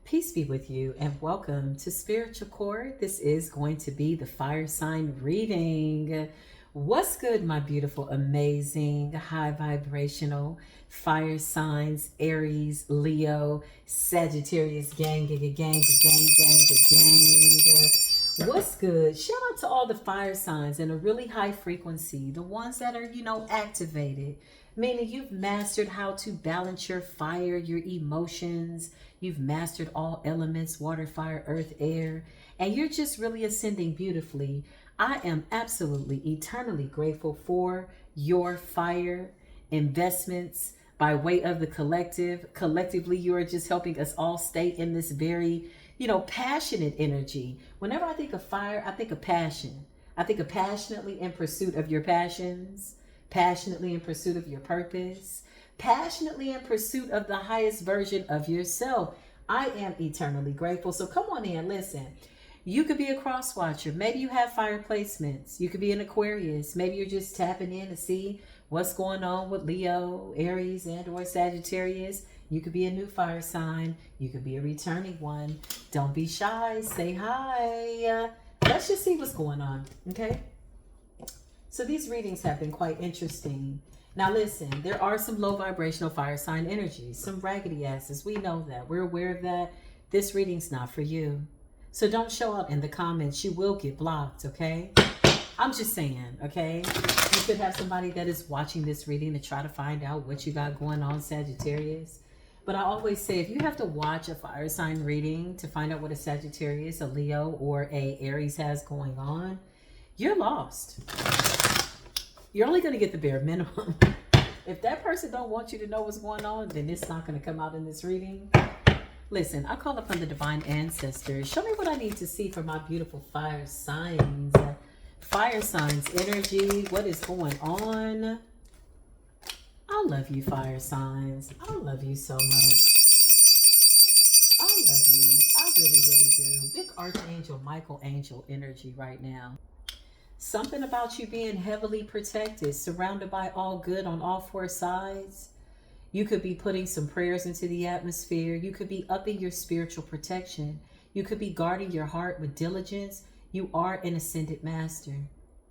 Peace be with you and welcome to Spiritual Core. This is going to be the fire sign reading. What's good, my beautiful, amazing, high vibrational fire signs, Aries, Leo, Sagittarius, gang. What's good? Shout out to all the fire signs in a really high frequency, the ones that are, activated, meaning you've mastered how to balance your fire, your emotions. You've mastered all elements, water, fire, earth, air, and you're just really ascending beautifully. I am absolutely eternally grateful for your fire investments by way of the collective. Collectively, you are just helping us all stay in this very, passionate energy. Whenever I think of fire, I think of passion. I think of passionately in pursuit of your passions, passionately in pursuit of your purpose, passionately in pursuit of the highest version of yourself. I am eternally grateful. So come on in, listen. You could be a cross watcher. Maybe you have fire placements. You could be an Aquarius. Maybe you're just tapping in to see what's going on with Leo, Aries, and or Sagittarius. You could be a new fire sign. You could be a returning one. Don't be shy. Say hi. Let's just see what's going on, okay? So these readings have been quite interesting. Now listen, there are some low vibrational fire sign energies, some raggedy asses. We know that. We're aware of that. This reading's not for you. So don't show up in the comments. You will get blocked, okay? I'm just saying, okay? You could have somebody that is watching this reading to try to find out what you got going on, Sagittarius. But I always say, if you have to watch a fire sign reading to find out what a Sagittarius, a Leo, or a Aries has going on, you're lost. You're only going to get the bare minimum. If that person don't want you to know what's going on, then it's not going to come out in this reading. Listen, I call upon the divine ancestors. Show me what I need to see for my beautiful fire signs. Fire signs energy. What is going on? I love you, fire signs. I love you so much. I love you. I really, really do. Big Archangel, Michael Angel energy right now. Something about you being heavily protected, surrounded by all good on all four sides. You could be putting some prayers into the atmosphere. You could be upping your spiritual protection. You could be guarding your heart with diligence. You are an ascended master.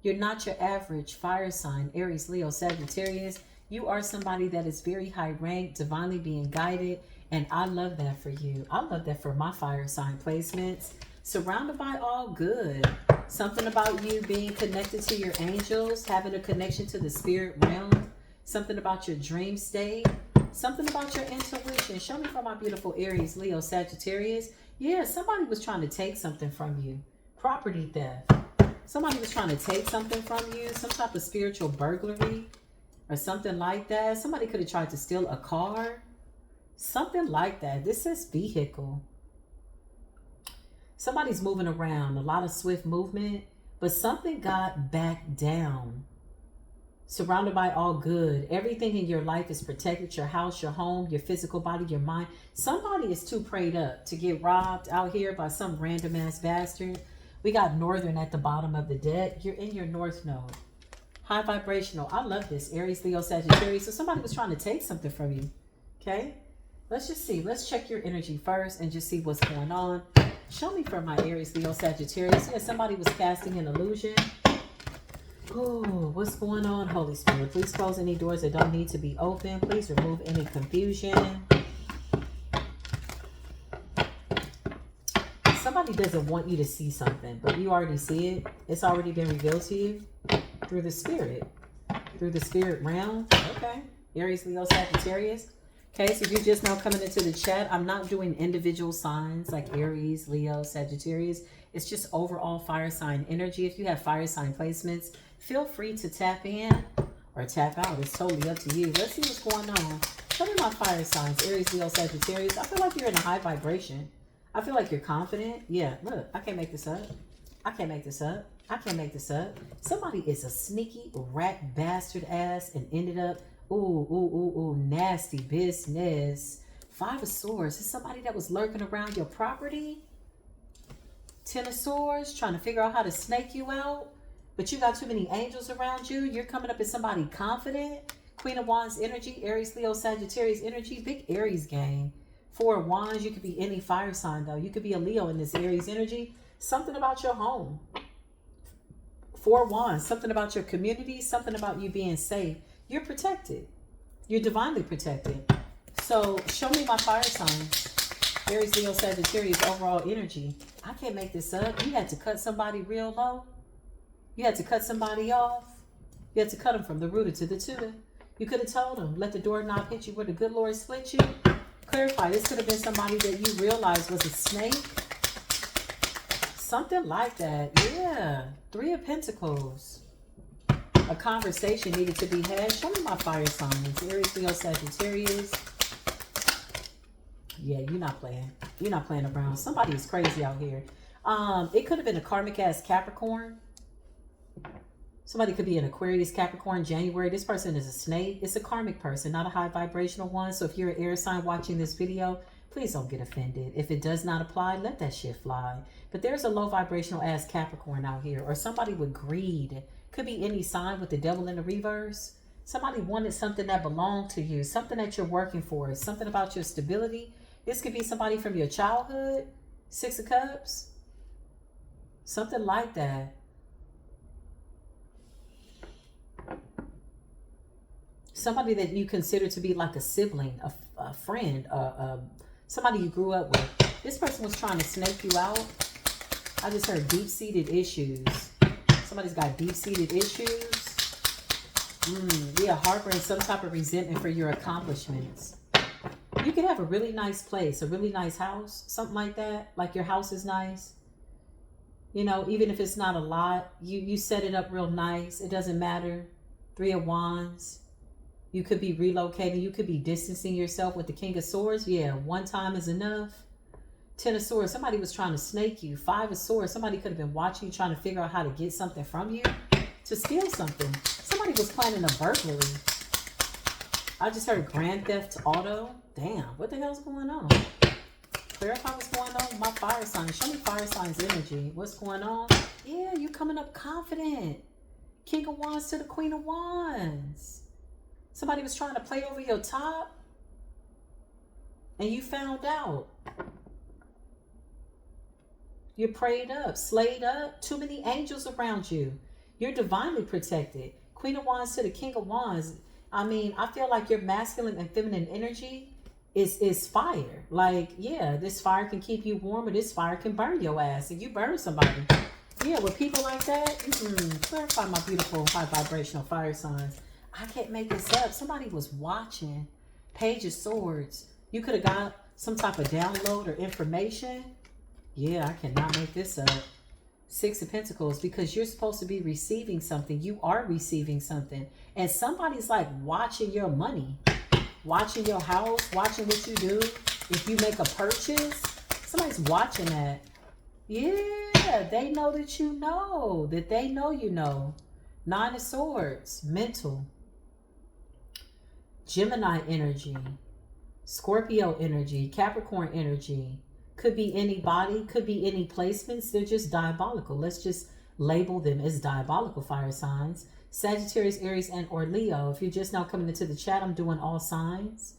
You're not your average fire sign, Aries, Leo, Sagittarius. You are somebody that is very high ranked, divinely being guided. And I love that for you. I love that for my fire sign placements. Surrounded by all good. Something about you being connected to your angels, having a connection to the spirit realm. Something about your dream state. Something about your intuition. Show me for my beautiful Aries, Leo, Sagittarius. Yeah, somebody was trying to take something from you. Property theft. Somebody was trying to take something from you. Some type of spiritual burglary or something like that. Somebody could have tried to steal a car. Something like that. This says vehicle. Somebody's moving around, a lot of swift movement, but something got back down. Surrounded by all good. Everything in your life is protected. Your house, your home, your physical body, your mind. Somebody is too prayed up to get robbed out here by some random ass bastard. We got Northern at the bottom of the deck. You're in your North Node. High vibrational. I love this. Aries, Leo, Sagittarius. So somebody was trying to take something from you. Okay? Let's just see. Let's check your energy first and just see what's going on. Show me for my Aries, Leo, Sagittarius. Yeah, somebody was casting an illusion. Oh, what's going on, Holy Spirit? Please close any doors that don't need to be open. Please remove any confusion. Somebody doesn't want you to see something, but you already see it. It's already been revealed to you through the spirit. Through the spirit realm. Okay. Aries, Leo, Sagittarius. Okay, so if you're just now coming into the chat, I'm not doing individual signs like Aries, Leo, Sagittarius. It's just overall fire sign energy. If you have fire sign placements, feel free to tap in or tap out. It's totally up to you. Let's see what's going on. Show me my fire signs, Aries, Leo, Sagittarius. I feel like you're in a high vibration. I feel like you're confident. Yeah, look, I can't make this up. I can't make this up. I can't make this up. Somebody is a sneaky rat bastard ass and ended up ooh, nasty business. Five of Swords. Is somebody that was lurking around your property? Ten of Swords, trying to figure out how to snake you out. But you got too many angels around you. You're coming up as somebody confident. Queen of Wands energy, Aries, Leo, Sagittarius energy. Big Aries game. Four of Wands, you could be any fire sign though. You could be a Leo in this Aries energy. Something about your home. Four of Wands, something about your community, something about you being safe. You're protected. You're divinely protected. So show me my fire signs. Aries, Leo, Sagittarius, overall energy. I can't make this up. You had to cut somebody real low. You had to cut somebody off. You had to cut them from the rooter to the tutor. You could have told them, let the doorknob hit you where the good Lord split you. Clarify, this could have been somebody that you realized was a snake. Something like that. Yeah. Three of Pentacles. A conversation needed to be had. Show me my fire signs. Aries, Leo, Sagittarius. Yeah, you're not playing. You're not playing around. Somebody is crazy out here. It could have been a karmic ass Capricorn. Somebody could be an Aquarius, Capricorn, January. This person is a snake. It's a karmic person, not a high vibrational one. So if you're an air sign watching this video, please don't get offended. If it does not apply, let that shit fly. But there's a low vibrational ass Capricorn out here, or somebody with greed. Could be any sign with the devil in the reverse. Somebody wanted something that belonged to you, something that you're working for, something about your stability. This could be somebody from your childhood, Six of Cups, something like that. Somebody that you consider to be like a sibling, a friend, somebody you grew up with. This person was trying to snake you out. I just heard deep-seated issues. Somebody's got deep-seated issues. Yeah, harboring some type of resentment for your accomplishments. You could have a really nice place, a really nice house, something like that. Like your house is nice. You know, even if it's not a lot, you set it up real nice. It doesn't matter. Three of Wands. You could be relocating. You could be distancing yourself with the King of Swords. Yeah, one time is enough. Ten of Swords. Somebody was trying to snake you. Five of Swords. Somebody could have been watching you, trying to figure out how to get something from you, to steal something. Somebody was planning a burglary. I just heard Grand Theft Auto. Damn, what the hell's going on? Clarify what's going on with my fire signs. Show me fire signs energy. What's going on? Yeah, you coming up confident. King of Wands to the Queen of Wands. Somebody was trying to play over your top, and you found out. You're prayed up, slayed up. Too many angels around you. You're divinely protected. Queen of Wands to the King of Wands. I mean, I feel like your masculine and feminine energy is fire. Like, yeah, this fire can keep you warm, or this fire can burn your ass, and you burn somebody. Yeah, with people like that, clarify my beautiful high vibrational fire signs. I can't make this up. Somebody was watching. Page of Swords. You could have got some type of download or information. Yeah, I cannot make this up. Six of Pentacles, because you're supposed to be receiving something. You are receiving something. And somebody's like watching your money, watching your house, watching what you do. If you make a purchase, somebody's watching that. Yeah, they know that you know, that they know you know. Nine of Swords, mental. Gemini energy, Scorpio energy, Capricorn energy. Could be anybody, could be any placements. They're just diabolical. Let's just label them as diabolical fire signs. Sagittarius, Aries, and or Leo. If you're just now coming into the chat, I'm doing all signs.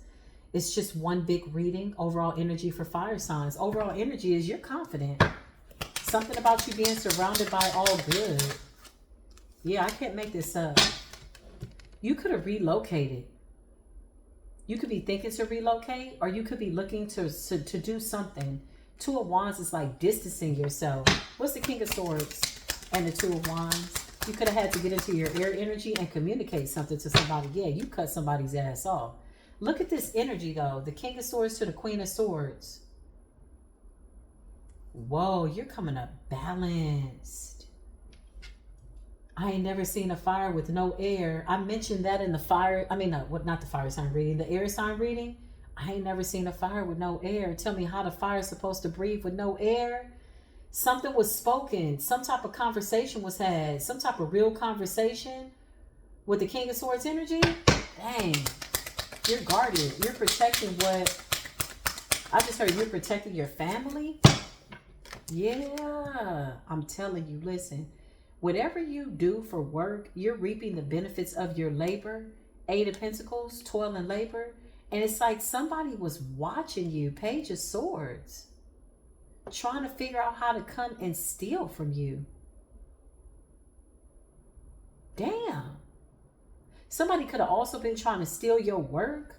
It's just one big reading. Overall energy for fire signs. Overall energy is you're confident. Something about you being surrounded by all good. Yeah, I can't make this up. You could have relocated. You could be thinking to relocate, or you could be looking to do something. Two of Wands is like distancing yourself. What's the King of Swords and the Two of Wands? You could have had to get into your air energy and communicate something to somebody. Yeah, you cut somebody's ass off. Look at this energy, though. The King of Swords to the Queen of Swords. Whoa, you're coming up balanced. I ain't never seen a fire with no air. I mentioned that in the fire. I mean, not the fire sign reading, the air sign reading. I ain't never seen a fire with no air. Tell me how the fire is supposed to breathe with no air. Something was spoken. Some type of conversation was had. Some type of real conversation with the King of Swords energy. Dang. You're guarded. You're protecting what? I just heard you're protecting your family. Yeah. I'm telling you, listen. Whatever you do for work, you're reaping the benefits of your labor. Eight of Pentacles, toil and labor. And it's like somebody was watching you, Page of Swords, trying to figure out how to come and steal from you. Damn. Somebody could have also been trying to steal your work.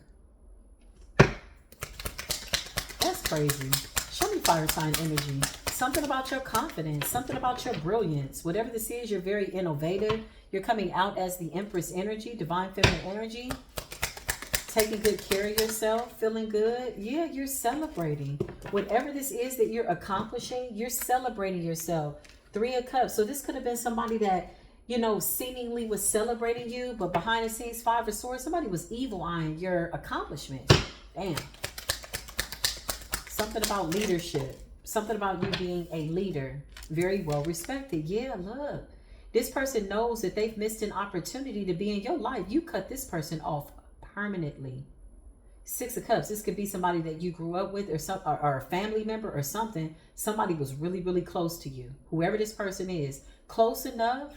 That's crazy. Show me fire sign energy. Something about your confidence, something about your brilliance. Whatever this is, you're very innovative. You're coming out as the Empress energy, divine feminine energy. Taking good care of yourself, feeling good. Yeah, you're celebrating. Whatever this is that you're accomplishing, you're celebrating yourself. 3 of Cups. So this could have been somebody that, you know, seemingly was celebrating you, but behind the scenes, 5 of Swords, somebody was evil eyeing your accomplishment. Damn. Something about leadership. Something about you being a leader. Very well respected. Yeah, look. This person knows that they've missed an opportunity to be in your life. You cut this person off permanently. 6 of Cups. This could be somebody that you grew up with, or a family member or something. Somebody was really, really close to you. Whoever this person is. Close enough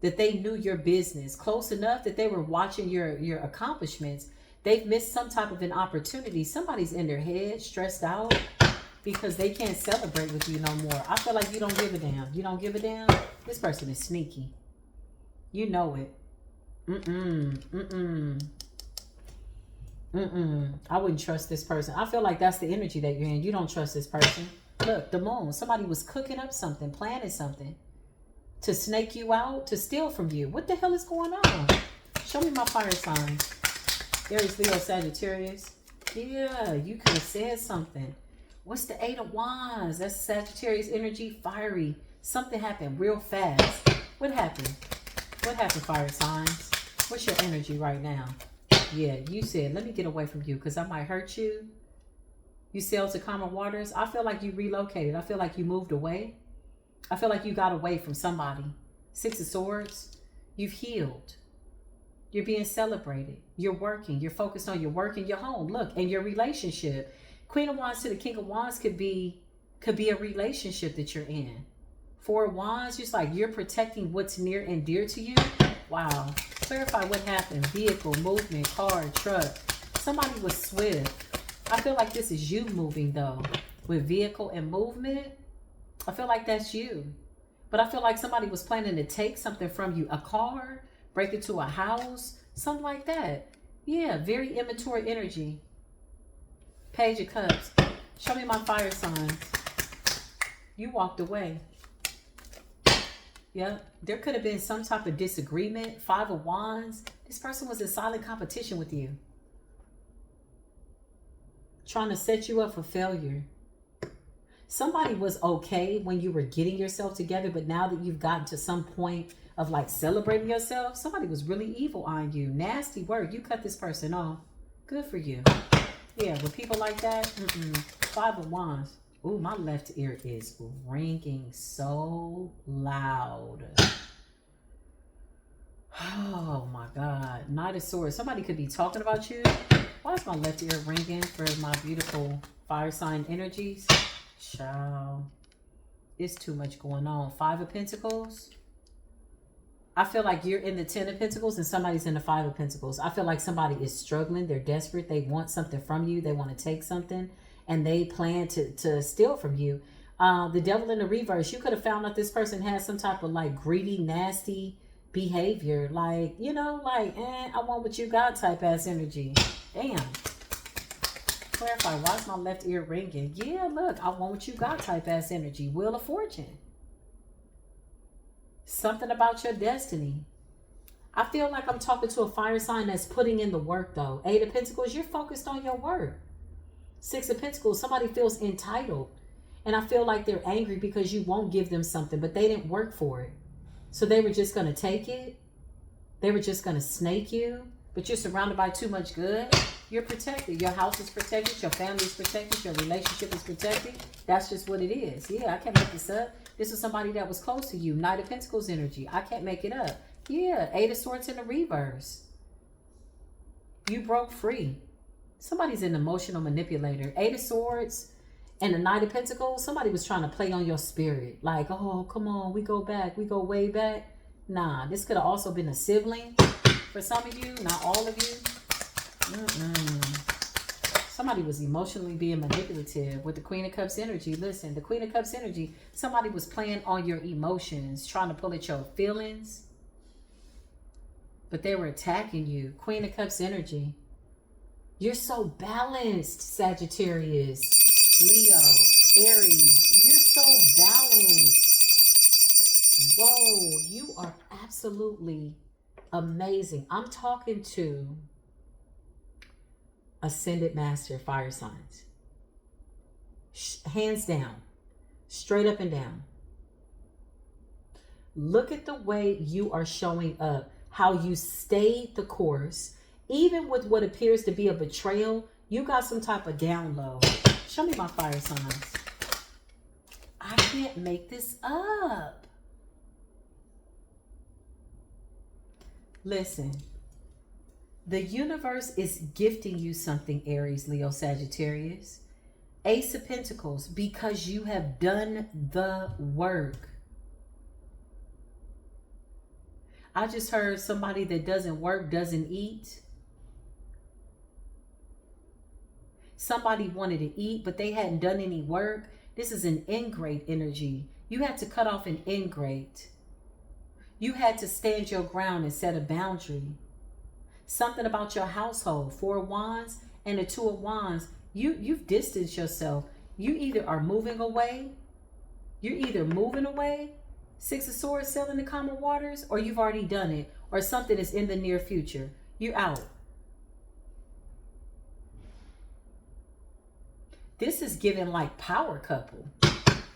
that they knew your business. Close enough that they were watching your accomplishments. They've missed some type of an opportunity. Somebody's in their head, stressed out, because they can't celebrate with you no more. I feel like you don't give a damn. You don't give a damn. This person is sneaky. You know it. I wouldn't trust this person. I feel like that's the energy that you're in. You don't trust this person. Look, the moon. Somebody was cooking up something, planning something to snake you out, to steal from you. What the hell is going on? Show me my fire signs. Aries, Leo, Sagittarius. Yeah, you could have said something. What's the 8 of Wands? That's Sagittarius energy, fiery. Something happened real fast. What happened? What happened, fire signs? What's your energy right now? Yeah, you said, let me get away from you because I might hurt you. You sailed to calmer waters. I feel like you relocated. I feel like you moved away. I feel like you got away from somebody. 6 of Swords. You've healed. You're being celebrated. You're working. You're focused on your work and your home. Look, and your relationship. Queen of Wands to the King of Wands could be a relationship that you're in. 4 of Wands, just like you're protecting what's near and dear to you. Wow. Clarify what happened. Vehicle, movement, car, truck. Somebody was swift. I feel like this is you moving though. With vehicle and movement, I feel like that's you. But I feel like somebody was planning to take something from you. A car, break into a house, something like that. Yeah, very immature energy. Page of Cups. Show me my fire signs. You walked away. Yeah, there could have been some type of disagreement. 5 of Wands. This person was in silent competition with you. Trying to set you up for failure. Somebody was okay when you were getting yourself together, but now that you've gotten to some point of like celebrating yourself, somebody was really evil on you. Nasty word. You cut this person off. Good for you. Yeah, with people like that, 5 of Wands. Ooh, my left ear is ringing so loud. Oh my God. Knight of Swords. Somebody could be talking about you. Why is my left ear ringing for my beautiful fire sign energies? Child. It's too much going on. 5 of Pentacles. I feel like you're in the 10 of Pentacles and somebody's in the 5 of Pentacles. I feel like somebody is struggling. They're desperate. They want something from you. They want to take something. And they plan to steal from you. The Devil in the reverse. You could have found out this person has some type of like greedy, nasty behavior. Like, you know, like, I want what you got type ass energy. Damn. Clarify. Why is my left ear ringing? Yeah, look. I want what you got type ass energy. Wheel of Fortune. Something about your destiny. I feel like I'm talking to a fire sign that's putting in the work though. 8 of Pentacles. You're focused on your work. 6 of Pentacles, somebody feels entitled. And I feel like they're angry because you won't give them something, but they didn't work for it. So they were just going to take it. They were just going to snake you. But you're surrounded by too much good. You're protected. Your house is protected. Your family is protected. Your relationship is protected. That's just what it is. Yeah, I can't make this up. This was somebody that was close to you. Knight of Pentacles energy. I can't make it up. Yeah, 8 of Swords in the reverse. You broke free. Somebody's an emotional manipulator. 8 of Swords and the Knight of Pentacles. Somebody was trying to play on your spirit. Like, oh, come on. We go back. We go way back. Nah, this could have also been a sibling for some of you. Not all of you. Somebody was emotionally being manipulative with the Queen of Cups energy. Listen, the Queen of Cups energy, somebody was playing on your emotions, trying to pull at your feelings, but they were attacking you. Queen of Cups energy. You're so balanced, Sagittarius, Leo, Aries. You're so balanced. Whoa, you are absolutely amazing. I'm talking to Ascended Master fire signs. Hands down, straight up and down. Look at the way you are showing up, how you stayed the course. Even with what appears to be a betrayal, you got some type of download. Show me my fire signs. I can't make this up. Listen. The universe is gifting you something, Aries, Leo, Sagittarius. Ace of Pentacles, because you have done the work. I just heard somebody that doesn't work doesn't eat. Somebody wanted to eat, but they hadn't done any work. This is an ingrate energy. You had to cut off an ingrate. You had to stand your ground and set a boundary. Something about your household, 4 of Wands and the 2 of Wands, you've distanced yourself. You either are moving away, you're either moving away, 6 of Swords, sailing the calmer waters, or you've already done it, or something is in the near future. You're out. This is giving like power couple.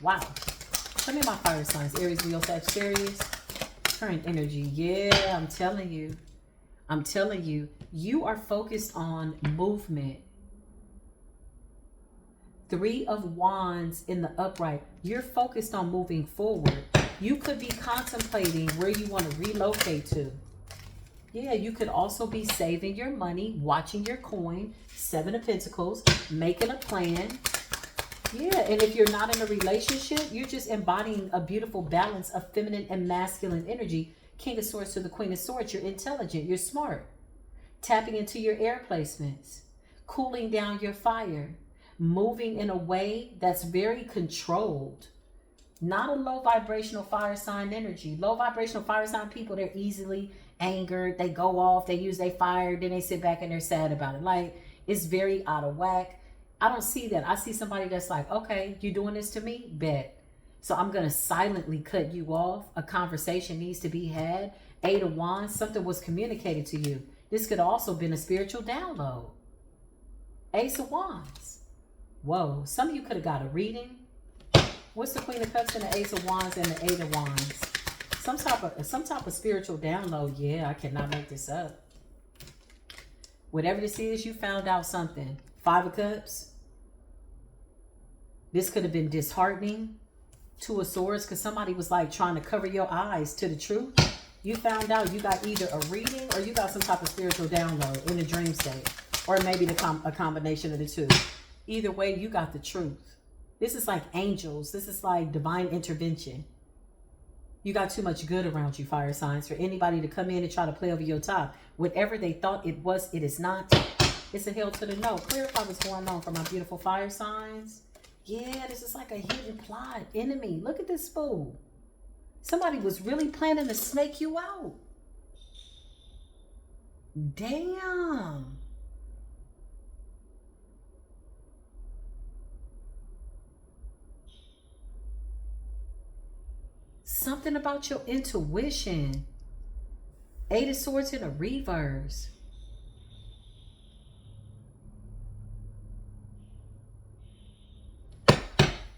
Wow. Show me my fire signs, Aries, Leo, Sagittarius. Current energy. Yeah, I'm telling you. I'm telling you, you are focused on movement. 3 of Wands in the upright. You're focused on moving forward. You could be contemplating where you want to relocate to. Yeah, you could also be saving your money, watching your coin, 7 of Pentacles, making a plan. Yeah, and if you're not in a relationship, you're just embodying a beautiful balance of feminine and masculine energy. King of Swords to the Queen of Swords, you're intelligent, you're smart. Tapping into your air placements, cooling down your fire, moving in a way that's very controlled. Not a low vibrational fire sign energy. Low vibrational fire sign people, they're easily angered. They go off, they use their fire, then they sit back and they're sad about it. Like, it's very out of whack. I don't see that. I see somebody that's like, okay, you doing this to me? Bet. So I'm going to silently cut you off. A conversation needs to be had. 8 of Wands, something was communicated to you. This could also have been a spiritual download. Ace of Wands. Whoa, some of you could have got a reading. What's the Queen of Cups and the Ace of Wands and the 8 of Wands? Some type of spiritual download. Yeah, I cannot make this up. Whatever this is, you found out something. 5 of Cups. This could have been disheartening. 2 of Swords, because somebody was like trying to cover your eyes to the truth. You found out you got either a reading or you got some type of spiritual download in a dream state. Or maybe a combination of the two. Either way, you got the truth. This is like angels. This is like divine intervention. You got too much good around you, fire signs, for anybody to come in and try to play over your top. Whatever they thought it was, it is not. It's a hell to the no. Clarify what's going on for my beautiful fire signs. Yeah, this is like a hidden plot. Enemy. Look at this fool. Somebody was really planning to snake you out. Damn. Something about your intuition. 8 of Swords in a reverse.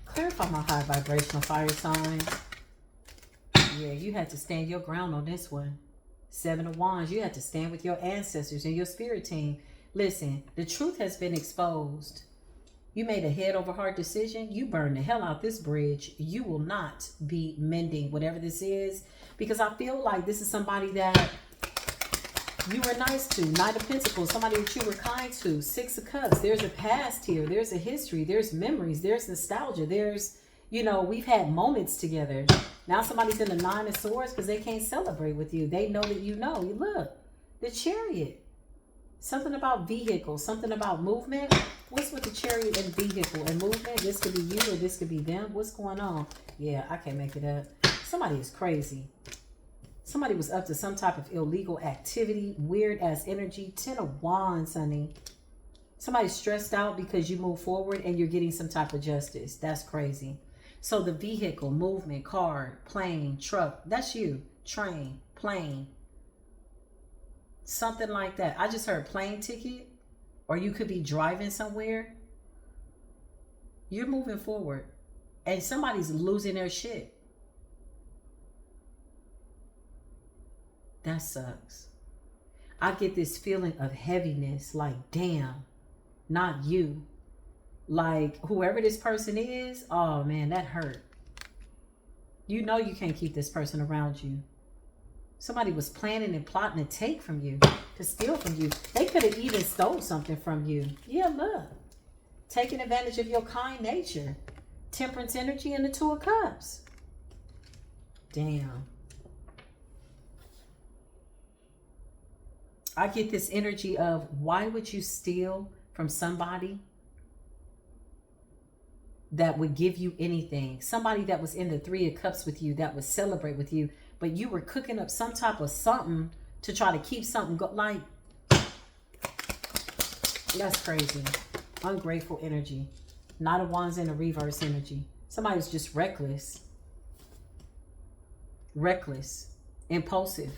Clarify my high vibrational fire signs. Yeah, you had to stand your ground on this one. 7 of Wands, you had to stand with your ancestors and your spirit team. Listen, the truth has been exposed. You made a head over heart decision. You burned the hell out this bridge. You will not be mending whatever this is, because I feel like this is somebody that you were nice to. 9 of Pentacles, somebody that you were kind to. 6 of Cups, there's a past here. There's a history. There's memories. There's nostalgia. There's, you know, we've had moments together. Now somebody's in the 9 of Swords because they can't celebrate with you. They know that you know. You look, the Chariot. Something about vehicle, something about movement. What's with the chariot and vehicle and movement? This could be you or this could be them. What's going on? Yeah, I can't make it up. Somebody is crazy. Somebody was up to some type of illegal activity, weird ass energy. 10 of Wands, honey. Somebody's stressed out because you move forward and you're getting some type of justice. That's crazy. So the vehicle, movement, car, plane, truck, that's you. Train, plane. Something like that. I just heard plane ticket, or you could be driving somewhere. You're moving forward and somebody's losing their shit. That sucks. I get this feeling of heaviness, like, damn, not you. Like, whoever this person is, oh man, that hurt. You know you can't keep this person around you. Somebody was planning and plotting to take from you, to steal from you. They could have even stole something from you. Yeah, look. Taking advantage of your kind nature. Temperance energy and the Two of Cups. Damn. I get this energy of, why would you steal from somebody that would give you anything? Somebody that was in the Three of Cups with you, that would celebrate with you, but you were cooking up some type of something to try to keep something like, that's crazy. Ungrateful energy. Knight of Wands in the reverse energy. Somebody's just reckless. Reckless. Impulsive.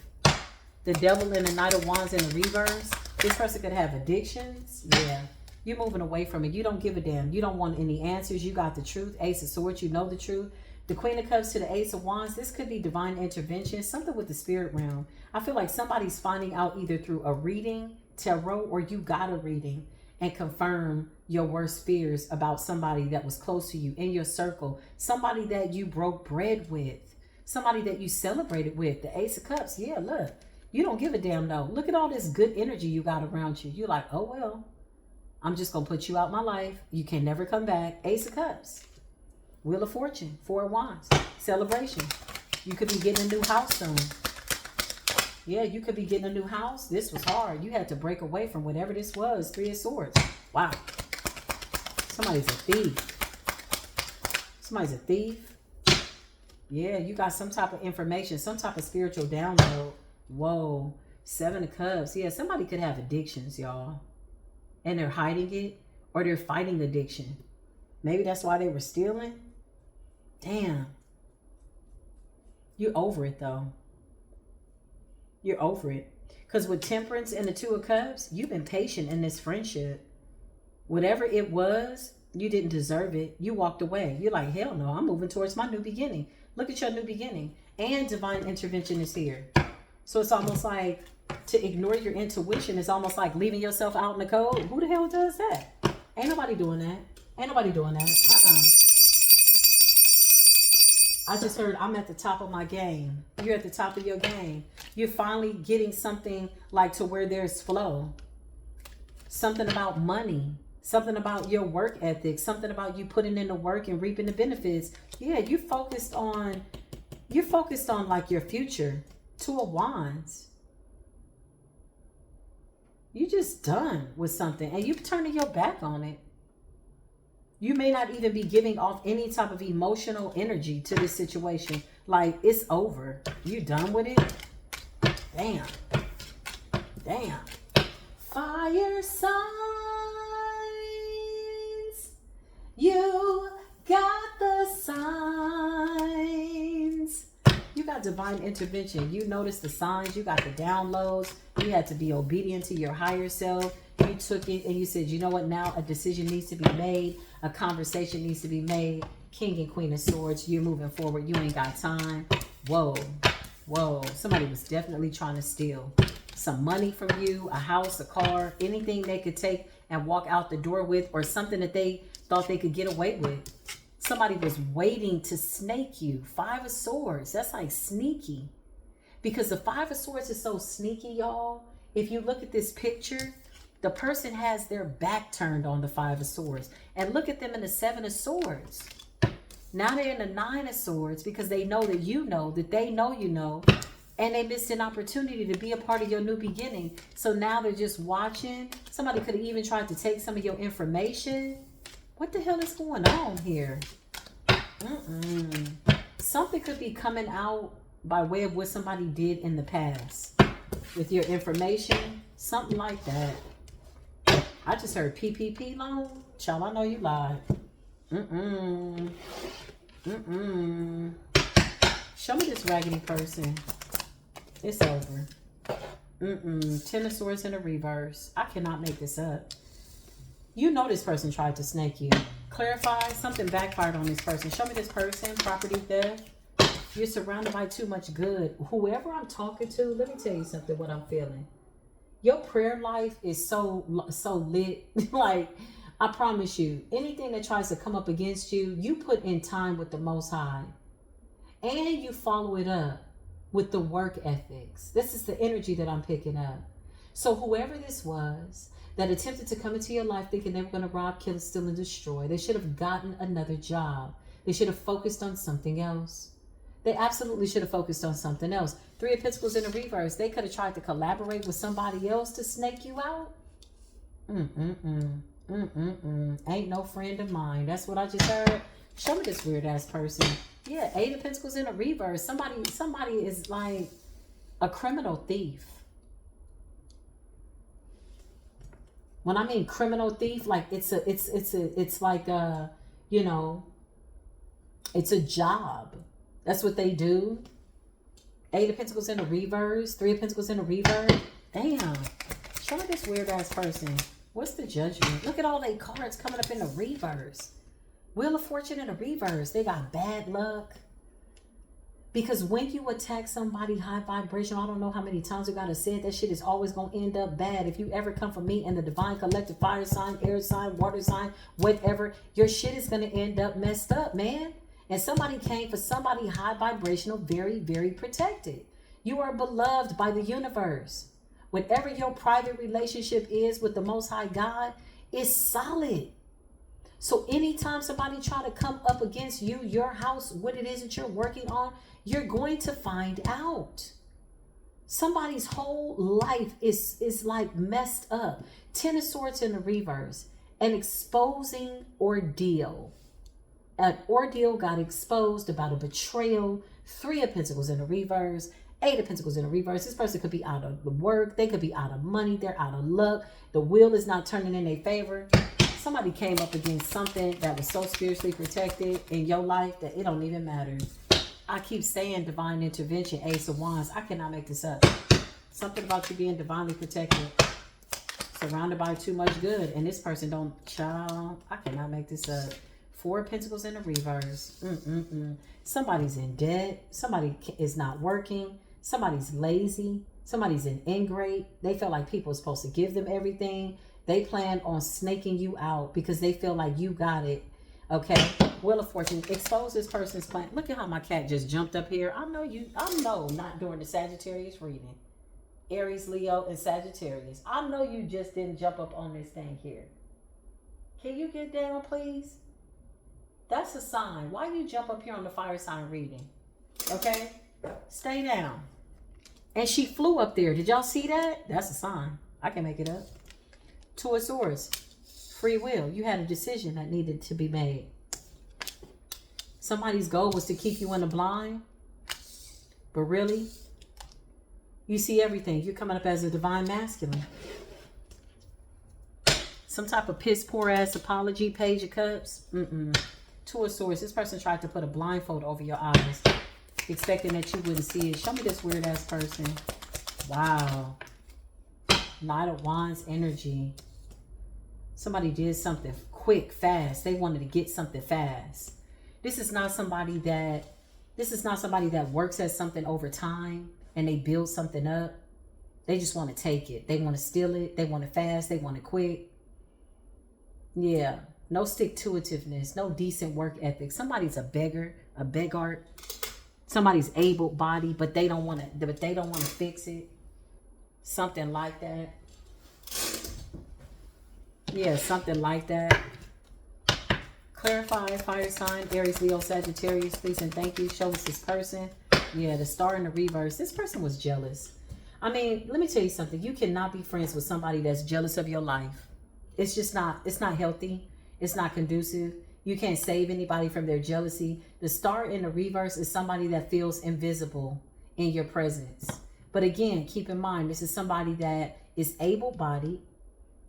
The Devil and the Knight of Wands in the reverse. This person could have addictions. Yeah. You're moving away from it. You don't give a damn. You don't want any answers. You got the truth. Ace of Swords. You know the truth. The Queen of Cups to the Ace of Wands. This could be divine intervention. Something with the spirit realm. I feel like somebody's finding out either through a reading, tarot, or you got a reading and confirm your worst fears about somebody that was close to you in your circle. Somebody that you broke bread with. Somebody that you celebrated with. The Ace of Cups. Yeah, look. You don't give a damn though. Look at all this good energy you got around you. You're like, oh well, I'm just going to put you out my life. You can never come back. Ace of Cups. Wheel of Fortune. Four of Wands. Celebration. You could be getting a new house soon. Yeah, you could be getting a new house. This was hard. You had to break away from whatever this was. Three of Swords. Wow. Somebody's a thief. Somebody's a thief. Yeah, you got some type of information, some type of spiritual download. Whoa. Seven of Cups. Yeah, somebody could have addictions, y'all. And they're hiding it, or they're fighting addiction. Maybe that's why they were stealing. Damn. You're over it, though. You're over it. Because with Temperance and the Two of Cups, you've been patient in this friendship. Whatever it was, you didn't deserve it. You walked away. You're like, hell no, I'm moving towards my new beginning. Look at your new beginning. And divine intervention is here. So it's almost like to ignore your intuition is almost like leaving yourself out in the cold. Who the hell does that? Ain't nobody doing that. Ain't nobody doing that. I just heard I'm at the top of my game. You're at the top of your game. You're finally getting something like to where there's flow. Something about money. Something about your work ethic. Something about you putting in the work and reaping the benefits. Yeah, you're focused on like your future. Two of Wands. You're just done with something and you're turning your back on it. You may not even be giving off any type of emotional energy to this situation. Like, it's over. You done with it? Damn. Damn. Fire signs. You got the signs. You got divine intervention. You noticed the signs. You got the downloads. You had to be obedient to your higher self. You took it and you said, you know what? Now a decision needs to be made. A conversation needs to be made. King and Queen of Swords. You're moving forward. You ain't got time. Whoa. Whoa. Somebody was definitely trying to steal some money from you, a house, a car, anything they could take and walk out the door with, or something that they thought they could get away with. Somebody was waiting to snake you. Five of Swords. That's like sneaky. Because the Five of Swords is so sneaky, y'all. If you look at this picture, the person has their back turned on the Five of Swords. And look at them in the Seven of Swords. Now they're in the Nine of Swords because they know that you know that they know you know And they missed an opportunity to be a part of your new beginning. So now they're just watching. Somebody could have even tried to take some of your information. What the hell is going on here? Something could be coming out by way of what somebody did in the past with your information. Something like that. I just heard PPP loan. Child, I know you lied. Show me this raggedy person. It's over. Ten of Swords in a reverse. I cannot make this up. You know this person tried to snake you. Clarify. Something backfired on this person. Show me this person. Property theft. You're surrounded by too much good. Whoever I'm talking to, let me tell you something, what I'm feeling. Your prayer life is so lit. Like, I promise you, anything that tries to come up against you, you put in time with the Most High. And you follow it up with the work ethics. This is the energy that I'm picking up. So whoever this was that attempted to come into your life thinking they were going to rob, kill, steal, and destroy, they should have gotten another job. They should have focused on something else. They absolutely should have focused on something else. Three of Pentacles in the reverse. They could have tried to collaborate with somebody else to snake you out. Ain't no friend of mine. That's what I just heard. Show me this weird ass person. Yeah, Eight of Pentacles in a reverse. Somebody is like a criminal thief. When I mean criminal thief, like it's like you know, it's a job. That's what they do. Eight of Pentacles in a reverse. Three of Pentacles in a reverse. Damn. Show me this weird ass person. What's the Judgment? Look at all they cards coming up in the reverse. Wheel of Fortune in a reverse. They got bad luck. Because when you attack somebody high vibration, I don't know how many times we gotta say it, that shit is always gonna end up bad. If you ever come from me and the divine collective fire sign, air sign, water sign, whatever, your shit is gonna end up messed up, man. And somebody came for somebody high vibrational, very, very protected. You are beloved by the universe. Whatever your private relationship is with the Most High God is solid. So anytime somebody try to come up against you, your house, what it is that you're working on, you're going to find out. Somebody's whole life is like messed up. Ten of Swords in the reverse. An exposing ordeal. An ordeal got exposed about a betrayal. Three of Pentacles in the reverse. Eight of Pentacles in the reverse. This person could be out of work. They could be out of money. They're out of luck. The wheel is not turning in their favor. Somebody came up against something that was so spiritually protected in your life that it don't even matter. I keep saying divine intervention, Ace of Wands. I cannot make this up. Something about you being divinely protected. Surrounded by too much good. And this person don't, child, I cannot make this up. Four of Pentacles in the reverse. Somebody's in debt. Somebody is not working. Somebody's lazy. Somebody's in ingrate. They feel like people are supposed to give them everything. They plan on snaking you out because they feel like you got it. Okay. Wheel of Fortune. Expose this person's plan. Look at how my cat just jumped up here. I know not during the Sagittarius reading. Aries, Leo, and Sagittarius. I know you just didn't jump up on this thing here. Can you get down, please? That's a sign. Why you jump up here on the fire sign reading? Okay? Stay down. And she flew up there. Did y'all see that? That's a sign. I can make it up. Two of Swords. Free will. You had a decision that needed to be made. Somebody's goal was to keep you in the blind. But really, you see everything. You're coming up as a divine masculine. Some type of piss poor ass apology, Page of Cups. Two of Swords. This person tried to put a blindfold over your eyes, expecting that you wouldn't see it. Show me this weird ass person. Wow. Knight of Wands energy. Somebody did something quick, fast. They wanted to get something fast. This is not somebody that works at something over time and they build something up. They just want to take it. They want to steal it. They want it fast. They want it quick. Yeah. No stick-to-itiveness. No decent work ethic. Somebody's a beggar, a beggart. Somebody's able-bodied, but they don't want to fix it. Something like that. Yeah, something like that. Clarify, fire sign, Aries, Leo, Sagittarius, please and thank you. Show us this person. Yeah, the Star in the reverse. This person was jealous. I mean, let me tell you something. You cannot be friends with somebody that's jealous of your life. It's just not, it's not healthy. It's not conducive. You can't save anybody from their jealousy. The Star in the reverse is somebody that feels invisible in your presence. But again, keep in mind, this is somebody that is able-bodied.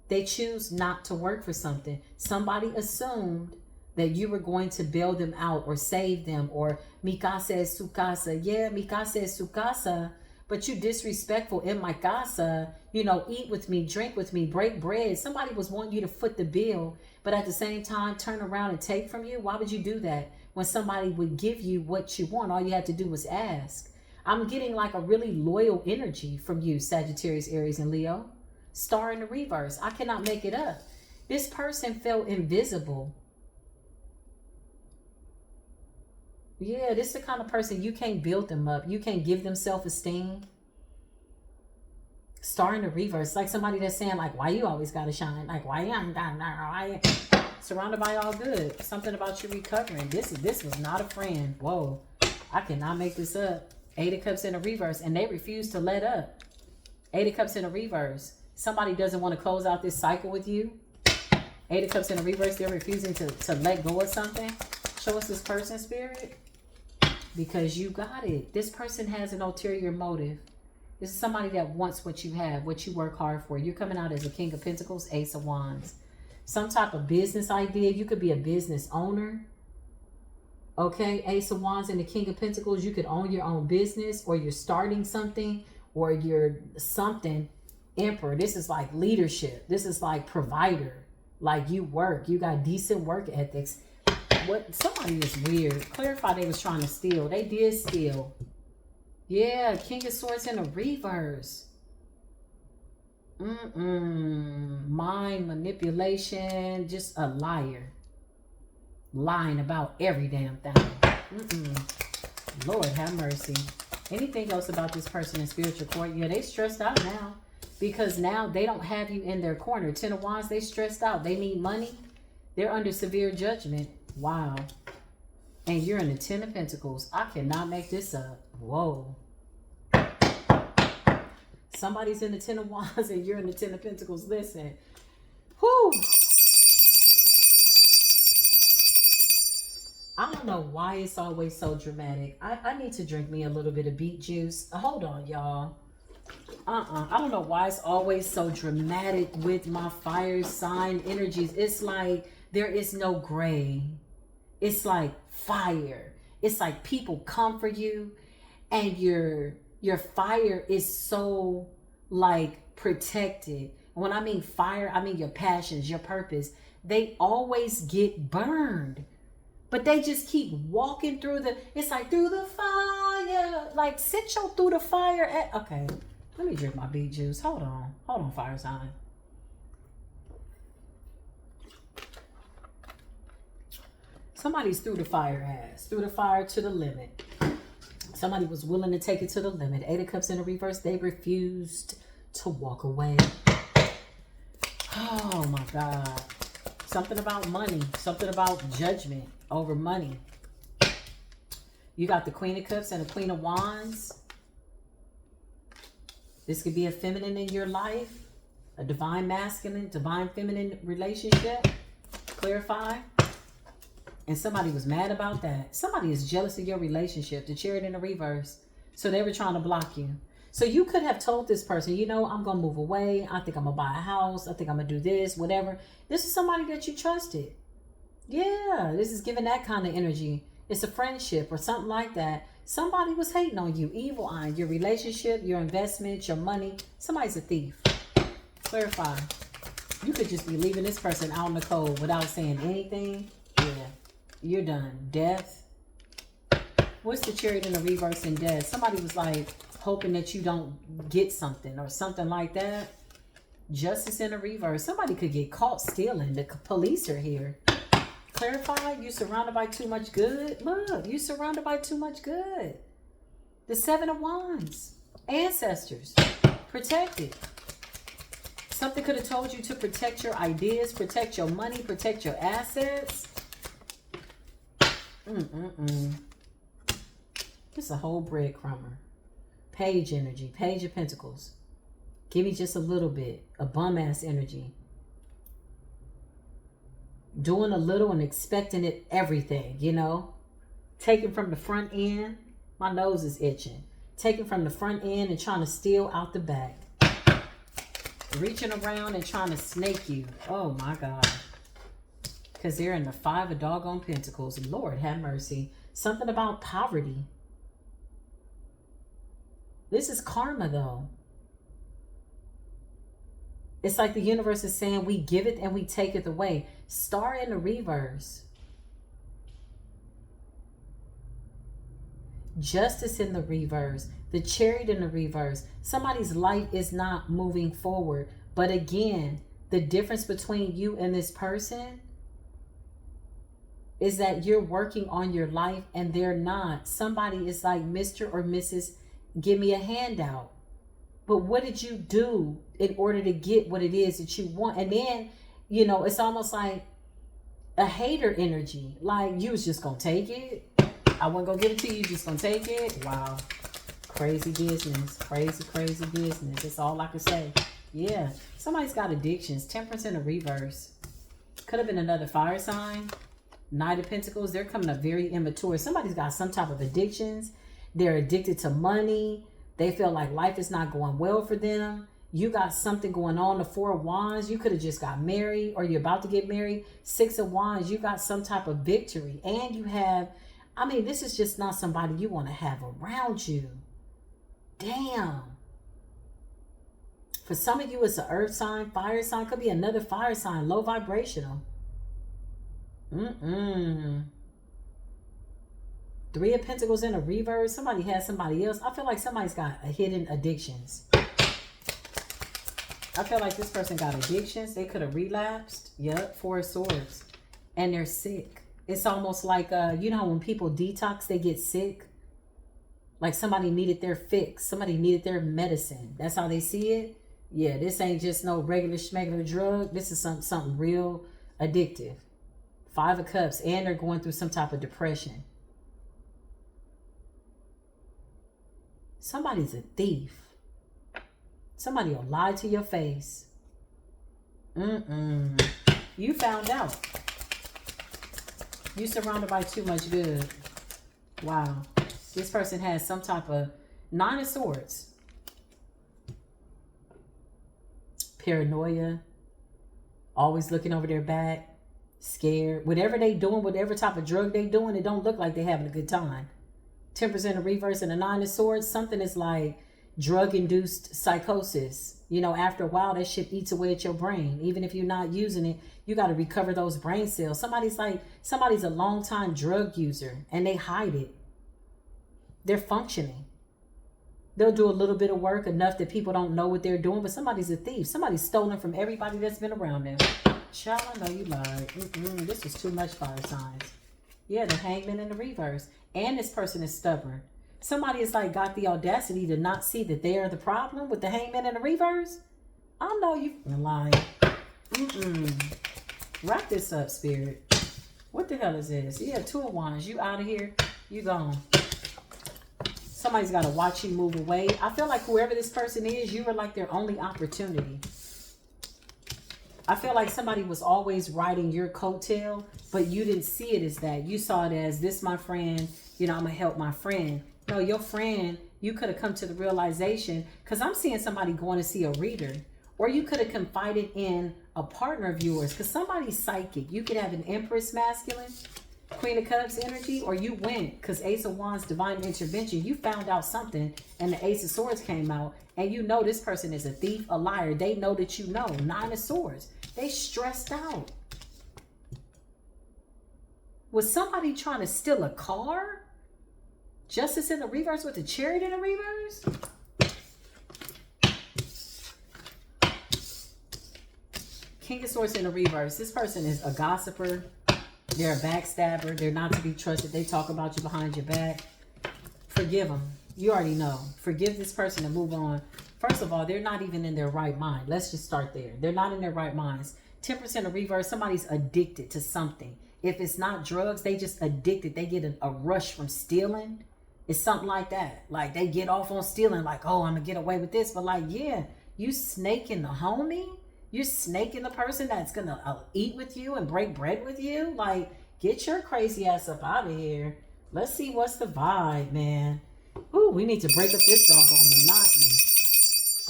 They choose not to work for something. Somebody assumed that you were going to bail them out or save them, or mi casa es su casa. Yeah, mi casa es su casa, but you disrespectful in my casa. You know, eat with me, drink with me, break bread. Somebody was wanting you to foot the bill, but at the same time, turn around and take from you. Why would you do that when somebody would give you what you want? All you had to do was ask. I'm getting like a really loyal energy from you, Sagittarius, Aries, and Leo. Star in the reverse. I cannot make it up. This person felt invisible. Yeah, this is the kind of person you can't build them up. You can't give them self-esteem. Star in the reverse. Like somebody that's saying, like, why you always gotta shine? Like, why you surrounded by all good. Something about you recovering. This was not a friend. Whoa. I cannot make this up. 8 of Cups in the reverse. And they refuse to let up. 8 of Cups in the reverse. Somebody doesn't want to close out this cycle with you. 8 of Cups in the reverse. They're refusing to let go of something. Show us this person, Spirit. Because you got it. This person has an ulterior motive. This is somebody that wants what you have, what you work hard for. You're coming out as a King of Pentacles, Ace of Wands. Some type of business idea. You could be a business owner. Okay, Ace of Wands and the King of Pentacles. You could own your own business, or you're starting something, or you're something. Emperor. This is like leadership. This is like provider. Like you work. You got decent work ethics. What? Somebody is weird. Clarify they was trying to steal. They did steal. Yeah, King of Swords in a reverse. Mind manipulation. Just a liar. Lying about every damn thing. Lord have mercy. Anything else about this person in spiritual court? Yeah, they stressed out now. Because now they don't have you in their corner. 10 of Wands, they stressed out. They need money. They're under severe judgment. Wow. And you're in the 10 of Pentacles. I cannot make this up. Whoa. Somebody's in the 10 of Wands and you're in the 10 of Pentacles. Listen. Whew. I don't know why it's always so dramatic. I need to drink me a little bit of beet juice. Hold on, y'all. I don't know why it's always so dramatic with my fire sign energies. It's like there is no gray. It's like fire. It's like people come for you and your fire is so like protected. When I mean fire, I mean your passions, your purpose. They always get burned. But they just keep walking through it's like through the fire. Like sit your through the fire. Okay. Let me drink my beet juice. Hold on, fire sign. Somebody's through the fire ass. Through the fire to the limit. Somebody was willing to take it to the limit. 8 of Cups in the reverse. They refused to walk away. Oh my God. Something about money. Something about judgment over money. You got the Queen of Cups and the Queen of Wands. This could be a feminine in your life, a divine masculine, divine feminine relationship. Clarify. And somebody was mad about that. Somebody is jealous of your relationship, the Chariot in the reverse. So they were trying to block you. So you could have told this person, you know, I'm going to move away. I think I'm going to buy a house. I think I'm going to do this, whatever. This is somebody that you trusted. Yeah, this is giving that kind of energy. It's a friendship or something like that. Somebody was hating on you. Evil eye. Your relationship, your investment, your money. Somebody's a thief. Clarify. You could just be leaving this person out in the cold without saying anything. Yeah. You're done. Death. What's the Chariot in the reverse in death? Somebody was like hoping that you don't get something or something like that. Justice in the reverse. Somebody could get caught stealing. The police are here. Clarify. You're surrounded by too much good. Look, you're surrounded by too much good. The 7 of Wands. Ancestors. Protected. Something could have told you to protect your ideas, protect your money, protect your assets. Just a whole breadcrumber. Page energy. Page of Pentacles. Give me just a little bit. A bum-ass energy. Doing a little and expecting it everything, you know. Taking from the front end. My nose is itching. Taking from the front end and trying to steal out the back. Reaching around and trying to snake you. Oh my God. Because they're in the 5 of doggone Pentacles. Lord have mercy. Something about poverty. This is karma though. It's like the universe is saying we give it and we take it away. Star in the reverse. Justice in the reverse. The Chariot in the reverse. Somebody's life is not moving forward. But again, the difference between you and this person is that you're working on your life and they're not. Somebody is like, Mr. or Mrs. Give me a handout. But what did you do in order to get what it is that you want? And then, you know, it's almost like a hater energy. Like, you was just going to take it. I wasn't going to give it to you. Just going to take it. Wow. Crazy business. Crazy, crazy business. That's all I can say. Yeah. Somebody's got addictions. Temperance in a reverse. Could have been another fire sign. Knight of Pentacles. They're coming up very immature. Somebody's got some type of addictions. They're addicted to money. They feel like life is not going well for them. You got something going on. The 4 of Wands, you could have just got married or you're about to get married. 6 of Wands, you got some type of victory. And you have, I mean, this is just not somebody you want to have around you. Damn. For some of you, it's an earth sign, fire sign. Could be another fire sign, low vibrational. 3 of Pentacles in a reverse. Somebody has somebody else. I feel like somebody's got a hidden addictions. I feel like this person got addictions. They could have relapsed. Yep, 4 of Swords. And they're sick. It's almost like, you know, when people detox, they get sick. Like somebody needed their fix. Somebody needed their medicine. That's how they see it. Yeah, this ain't just no regular schmegular drug. This is something real addictive. 5 of Cups. And they're going through some type of depression. Somebody's a thief. Somebody will lie to your face. You found out. You surrounded by too much good. Wow. This person has some type of 9 of Swords. Paranoia. Always looking over their back. Scared. Whatever they doing, whatever type of drug they doing, it don't look like they having a good time. 10% in reverse and a 9 of Swords. Something is like drug-induced psychosis. You know, after a while, that shit eats away at your brain. Even if you're not using it, you got to recover those brain cells. Somebody's a long-time drug user and they hide it. They're functioning. They'll do a little bit of work, enough that people don't know what they're doing, but somebody's a thief. Somebody's stolen from everybody that's been around them. Child, I know you lied. This is too much, fire signs. Yeah, the Hangman in the reverse. And this person is stubborn. Somebody is like got the audacity to not see that they are the problem with the Hangman in the reverse. I know you're lying. Wrap this up, Spirit. What the hell is this? Yeah, 2 of Wands. You out of here. You gone. Somebody's got to watch you move away. I feel like whoever this person is, you were like their only opportunity. I feel like somebody was always riding your coattail, but you didn't see it as that. You saw it as, this my friend, you know, I'm going to help my friend. No, your friend, you could have come to the realization, because I'm seeing somebody going to see a reader, or you could have confided in a partner of yours, because somebody's psychic. You could have an Empress masculine, Queen of Cups energy, or you went, because Ace of Wands, divine intervention, you found out something, and the Ace of Swords came out, and you know this person is a thief, a liar. They know that you know. 9 of Swords. They stressed out. Was somebody trying to steal a car? Justice in the reverse with the Chariot in the reverse? King of Swords in the reverse. This person is a gossiper. They're a backstabber. They're not to be trusted. They talk about you behind your back. Forgive them. You already know. Forgive this person and move on. First of all, they're not even in their right mind. Let's just start there. They're not in their right minds. 10% in reverse. Somebody's addicted to something. If it's not drugs, they just addicted. They get a rush from stealing. It's something like that. Like they get off on stealing, like, oh, I'm gonna get away with this. But like, yeah, you snaking the homie, you snaking the person that's gonna eat with you and break bread with you. Like, get your crazy ass up out of here. Let's see what's the vibe, man. Ooh, we need to break up this doggone monotony.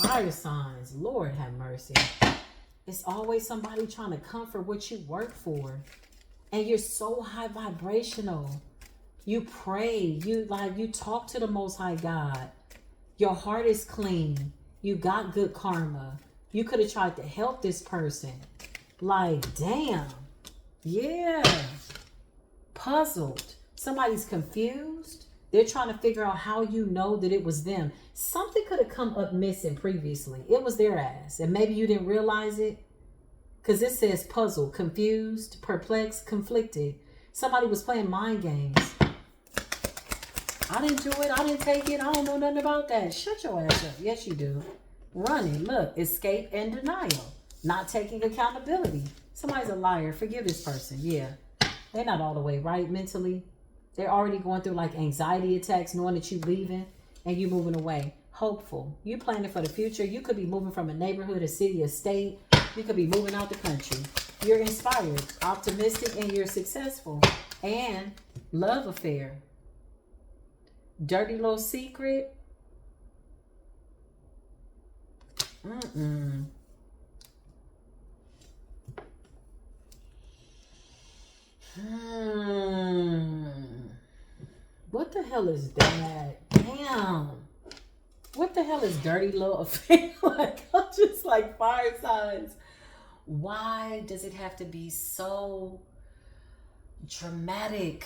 Fire signs, Lord have mercy. It's always somebody trying to comfort what you work for. And you're so high vibrational. You pray, you talk to the Most High God. Your heart is clean. You got good karma. You could have tried to help this person. Like, damn. Yeah. Puzzled. Somebody's confused. They're trying to figure out how you know that it was them. Something could have come up missing previously. It was their ass. And maybe you didn't realize it. Because it says puzzled, confused, perplexed, conflicted. Somebody was playing mind games. I didn't do it. I didn't take it. I don't know nothing about that. Shut your ass up. Yes, you do. Running. Look, escape and denial. Not taking accountability. Somebody's a liar. Forgive this person. Yeah. They're not all the way right mentally. They're already going through like anxiety attacks, knowing that you're leaving and you moving away. Hopeful. You planning for the future. You could be moving from a neighborhood, a city, a state. You could be moving out the country. You're inspired, optimistic, and you're successful. And love affair. Dirty little secret. What the hell is that? Damn. What the hell is dirty little affair? Like, I'm just like fire signs. Why does it have to be so dramatic?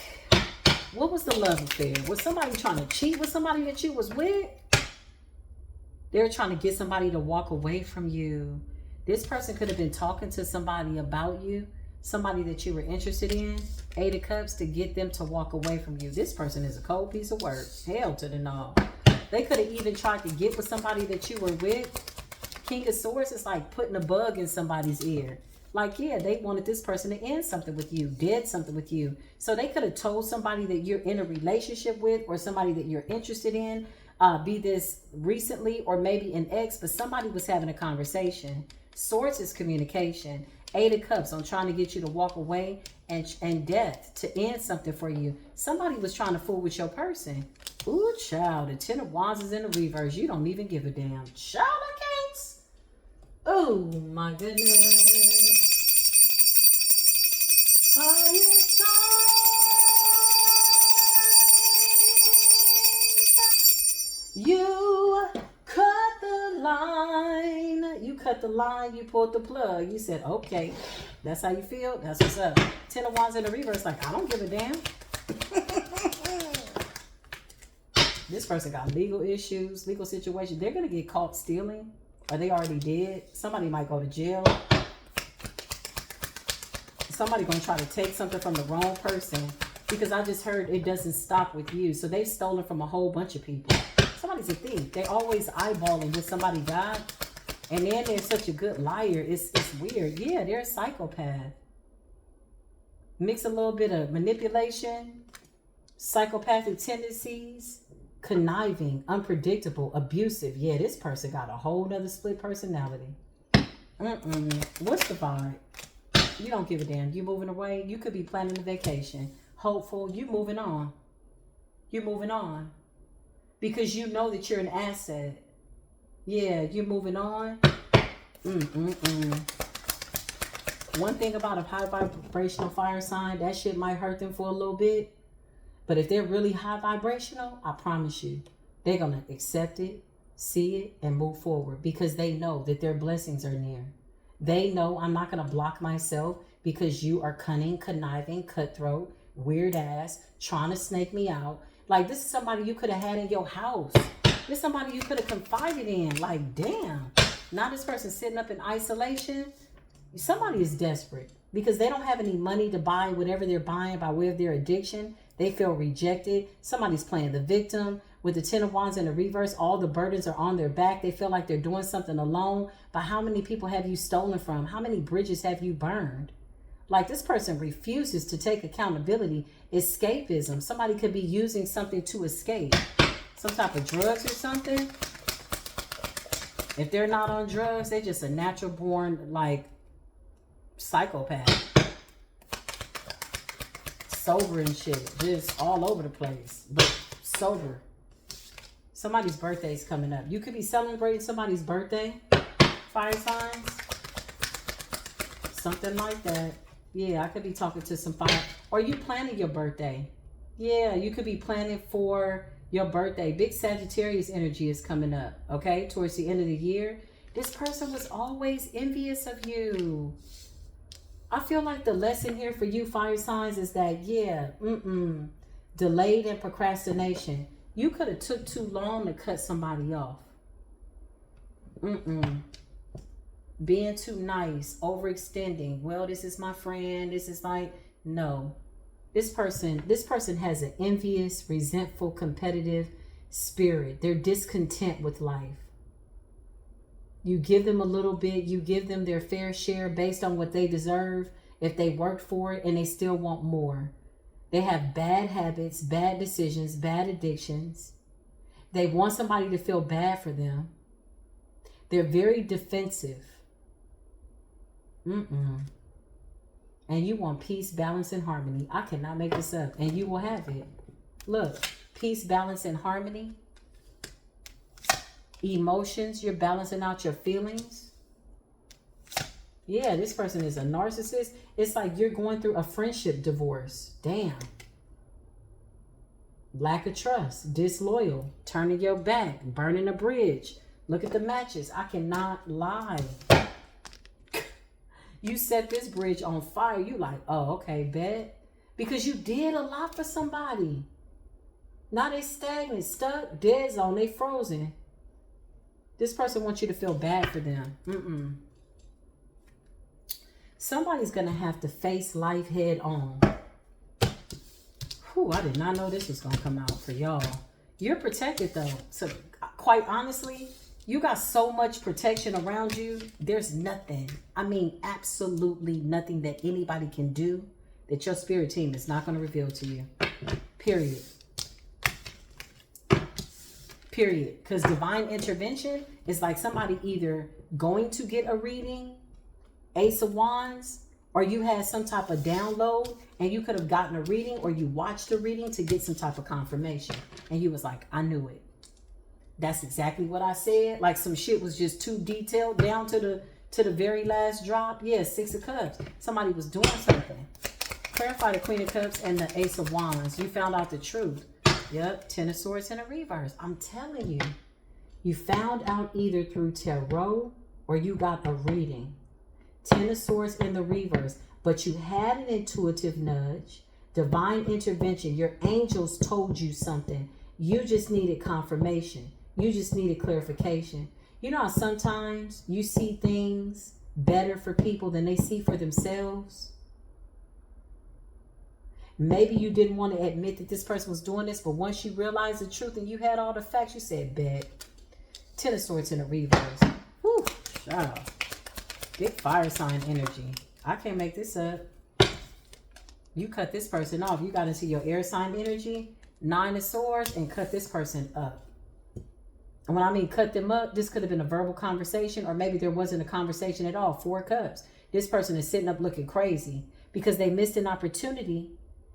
What was the love affair? Was somebody trying to cheat with somebody that you was with? They're trying to get somebody to walk away from you. This person could have been talking to somebody about you, somebody that you were interested in. 8 of Cups to get them to walk away from you. This person is a cold piece of work. Hell to the no. They could have even tried to get with somebody that you were with. King of Swords is like putting a bug in somebody's ear. Like, yeah, they wanted this person to end something with you, did something with you. So they could have told somebody that you're in a relationship with or somebody that you're interested in, be this recently or maybe an ex, but somebody was having a conversation. Swords is communication. 8 of Cups on trying to get you to walk away, and Death to end something for you. Somebody was trying to fool with your person. Ooh, child, the 10 of Wands is in the reverse. You don't even give a damn. Child, I can't. Oh, my goodness. You cut the line. You cut the line. You pulled the plug. You said, okay, that's how you feel. That's what's up. 10 of Wands in the reverse. Like, I don't give a damn. This person got legal issues, legal situations. They're going to get caught stealing, or they already did. Somebody might go to jail. Somebody going to try to take something from the wrong person, because I just heard it doesn't stop with you. So they've stolen from a whole bunch of people. Somebody's a thief. They're always eyeballing what somebody got. And then they're such a good liar. It's weird. Yeah, they're a psychopath. Mix a little bit of manipulation, psychopathic tendencies, conniving, unpredictable, abusive. Yeah, this person got a whole nother split personality. What's the vibe? You don't give a damn. You moving away? You could be planning a vacation. Hopeful. You moving on. You're moving on. Because you know that you're an asset. Yeah, you're moving on. One thing about a high vibrational fire sign, that shit might hurt them for a little bit. But if they're really high vibrational, I promise you, they're going to accept it, see it, and move forward, because they know that their blessings are near. They know I'm not going to block myself because you are cunning, conniving, cutthroat, weird ass, trying to snake me out. Like, this is somebody you could have had in your house. This is somebody you could have confided in. Like, damn. Now this person sitting up in isolation. Somebody is desperate because they don't have any money to buy whatever they're buying by way of their addiction. They feel rejected. Somebody's playing the victim. With the 10 of Wands in the reverse, all the burdens are on their back. They feel like they're doing something alone. But how many people have you stolen from? How many bridges have you burned? Like this person refuses to take accountability. Escapism. Somebody could be using something to escape. Some type of drugs or something. If they're not on drugs, they're just a natural born, like, psychopath. Sober and shit. Just all over the place. But sober. Somebody's birthday is coming up. You could be celebrating somebody's birthday. Fire signs. Something like that. Yeah, I could be talking to some fire. Or you planning your birthday. Yeah, you could be planning for your birthday. Big Sagittarius energy is coming up. Okay, towards the end of the year. This person was always envious of you. I feel like the lesson here for you, fire signs, is that, yeah, delayed and procrastination. You could have took too long to cut somebody off. Being too nice, overextending. Well, this is my friend. This is like, no. This person has an envious, resentful, competitive spirit. They're discontent with life. You give them a little bit, you give them their fair share based on what they deserve, if they worked for it, and they still want more. They have bad habits, bad decisions, bad addictions. They want somebody to feel bad for them. They're very defensive. And you want peace, balance, and harmony. I cannot make this up, and you will have it. Look, peace, balance, and harmony. Emotions, you're balancing out your feelings. Yeah, this person is a narcissist. It's like you're going through a friendship divorce. Damn. Lack of trust, disloyal, turning your back, burning a bridge. Look at the matches. I cannot lie. You set this bridge on fire. You like, oh, okay, bet. Because you did a lot for somebody. Now they stagnant, stuck, dead zone, they frozen. This person wants you to feel bad for them. Somebody's going to have to face life head on. Whew, I did not know this was going to come out for y'all. You're protected, though. So, quite honestly, you got so much protection around you. There's nothing, I mean, absolutely nothing that anybody can do that your spirit team is not going to reveal to you. Period. Period. Because divine intervention is like somebody either going to get a reading, Ace of Wands, or you had some type of download and you could have gotten a reading, or you watched a reading to get some type of confirmation. And you was like, I knew it. That's exactly what I said. Like some shit was just too detailed down to the very last drop. Yeah, Six of Cups. Somebody was doing something. Clarify the Queen of Cups and the Ace of Wands. You found out the truth. Yep, Ten of Swords in a reverse. I'm telling you. You found out either through tarot or you got a reading. Ten of Swords in the reverse. But you had an intuitive nudge. Divine intervention. Your angels told you something. You just needed confirmation. You just needed clarification. You know how sometimes you see things better for people than they see for themselves? Maybe you didn't want to admit that this person was doing this, but once you realized the truth and you had all the facts, you said, bet. Ten of Swords in a reverse. Whew, child. Big fire sign energy. I can't make this up. You cut this person off. You got into your air sign energy, Nine of Swords, and cut this person up. And when I mean cut them up, this could have been a verbal conversation, or maybe there wasn't a conversation at all. Four Cups. This person is sitting up looking crazy because they missed an opportunity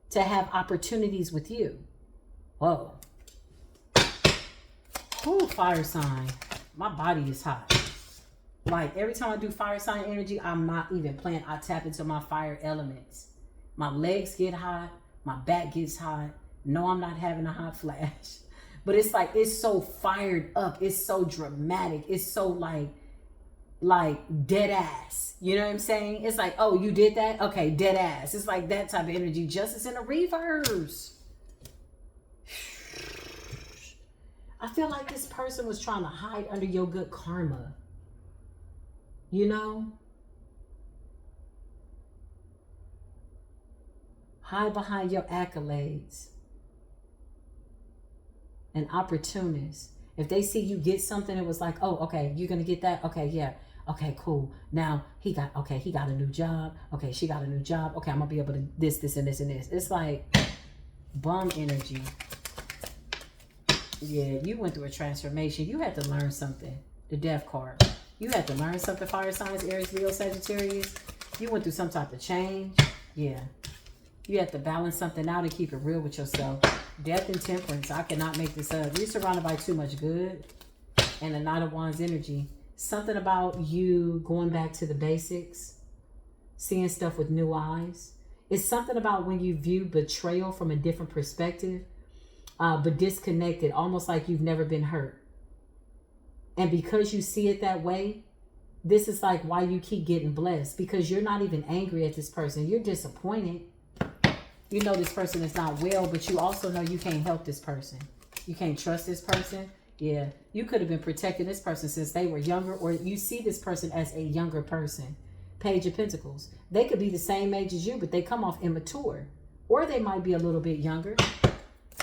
to have opportunities with you. Whoa. Ooh, fire sign. My body is hot. Like every time I do fire sign energy, I'm not even playing. I tap into my fire elements. My legs get hot. My back gets hot. No, I'm not having a hot flash. But it's like, it's so fired up. It's so dramatic. It's so like dead ass. You know what I'm saying? It's like, oh, you did that? Okay, dead ass. It's like that type of energy. Justice in a reverse. I feel like this person was trying to hide under your good karma. You know? Hide behind your accolades. An opportunist. If they see you get something, it was like, oh, okay, you're going to get that? Okay, yeah. Okay, cool. Now he got a new job. Okay, she got a new job. Okay, I'm gonna be able to this, and this, and this. It's like bum energy. Yeah, you went through a transformation. You had to learn something. The death card. You had to learn something, fire signs, Aries, Leo, Sagittarius. You went through some type of change. Yeah. You have to balance something out and keep it real with yourself. Death and temperance. I cannot make this up. You're surrounded by too much good. And the Knight of Wands energy. Something about you going back to the basics. Seeing stuff with new eyes. It's something about when you view betrayal from a different perspective. But disconnected. Almost like you've never been hurt. And because you see it that way, this is like why you keep getting blessed. Because you're not even angry at this person. You're disappointed. You know this person is not well, but you also know you can't help this person. You can't trust this person. Yeah, you could have been protecting this person since they were younger, or you see this person as a younger person. Page of Pentacles. They could be the same age as you, but they come off immature. Or they might be a little bit younger.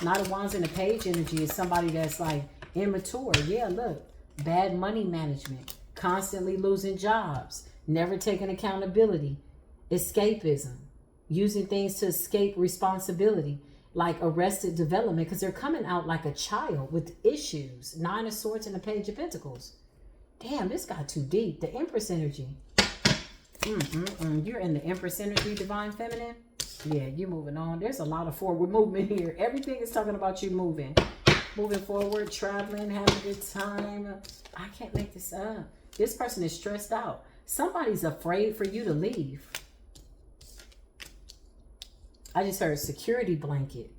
Knight of Wands in the Page energy is somebody that's like immature. Yeah, look. Bad money management. Constantly losing jobs. Never taking accountability. Escapism. Using things to escape responsibility. Like Arrested Development, because they're coming out like a child with issues. 9 of Swords and the Page of Pentacles. Damn, this got too deep. The Empress energy. You're in the Empress energy, Divine Feminine. Yeah, you're moving on. There's a lot of forward movement here. Everything is talking about you moving. Moving forward, traveling, having a good time. I can't make this up. This person is stressed out. Somebody's afraid for you to leave. I just heard security blanket.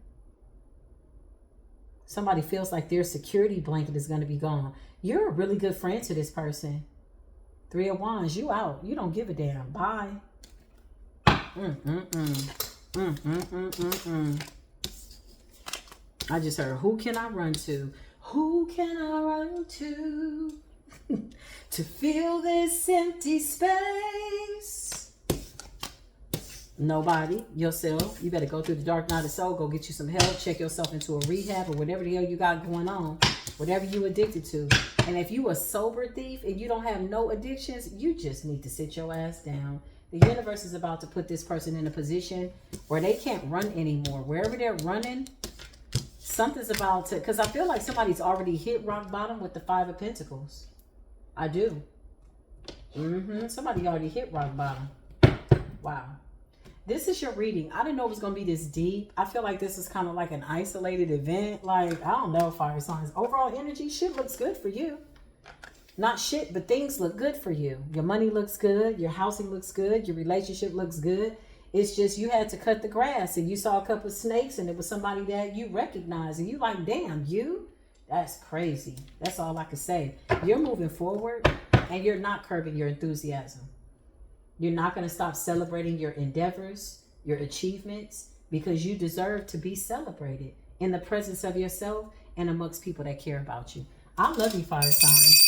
Somebody feels like their security blanket is going to be gone. You're a really good friend to this person. 3 of Wands, you out. You don't give a damn. Bye. I just heard, who can I run to? Who can I run to? To fill this empty space. Nobody. Yourself. You better go through the dark night of soul. Go get you some help. Check yourself into a rehab or whatever the hell you got going on. Whatever you addicted to. And if you a sober thief and you don't have no addictions, you just need to sit your ass down. The universe is about to put this person in a position where they can't run anymore. Wherever they're running, something's about to... Because I feel like somebody's already hit rock bottom with the 5 of Pentacles. I do. Somebody already hit rock bottom. Wow. This is your reading. I didn't know it was going to be this deep. I feel like this is kind of like an isolated event. Like, I don't know, fire signs. Overall energy, shit looks good for you. Not shit, but things look good for you. Your money looks good. Your housing looks good. Your relationship looks good. It's just you had to cut the grass and you saw a couple of snakes and it was somebody that you recognized. And you like, damn, you? That's crazy. That's all I can say. You're moving forward and you're not curbing your enthusiasm. You're not going to stop celebrating your endeavors, your achievements, because you deserve to be celebrated in the presence of yourself and amongst people that care about you. I love you, fire signs.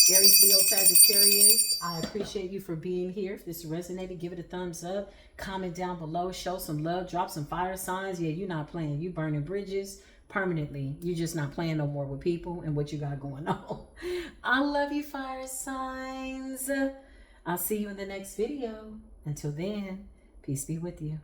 Aries, Leo, Sagittarius, I appreciate you for being here. If this resonated, give it a thumbs up. Comment down below. Show some love. Drop some fire signs. Yeah, you're not playing. You burning bridges permanently. You're just not playing no more with people and what you got going on. I love you, fire signs. I'll see you in the next video. Until then, peace be with you.